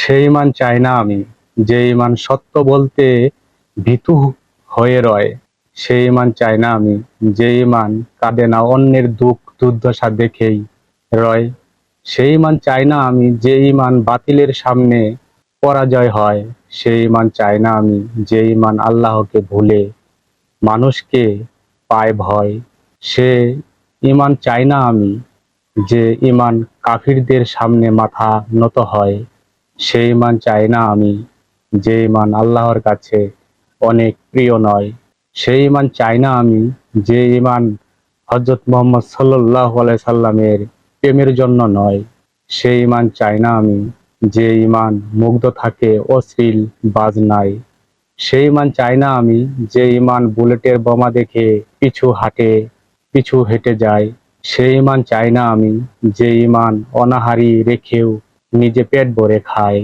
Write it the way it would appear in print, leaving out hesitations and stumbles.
সেই ইমান চাই না আমি যে ইমান সত্য বলতে ভীতু হয়ে রয়। সেই ইমান চাই না আমি যে ইমান কাঁদে না অন্যের দুঃখ দুর্দশা দেখেই রয়। সেই ইমান চাই না আমি যে ইমান বাতিলের সামনে পরাজয় হয়। সেই ইমান চাই না আমি যে ইমান আল্লাহকে ভুলে মানুষকে পায় ভয়। সে ইমান চাই না আমি যে ইমান কাফিরদের সামনে মাথা নত হয়। সেই ইমান চাই না আমি যে ইমান আল্লাহর কাছে অনেক প্রিয় নয়। সেই ইমান চাই না আমি যে ইমান হযরত মুহাম্মদ সাল্লাল্লাহু আলাইহি সাল্লামের প্রেমের জন্য নয়। সেই ইমান চাই না আমি যে ইমান মুগ্ধ থাকে অশ্লীল বাজনায়। সেই ইমান চাই না আমি যে ইমান বুলেটের বোমা দেখে পিছু হেঁটে যায়। সেই ইমান চাই না আমি যে ইমান অনাহারী রেখেও নিজে পেট ভরে খায়।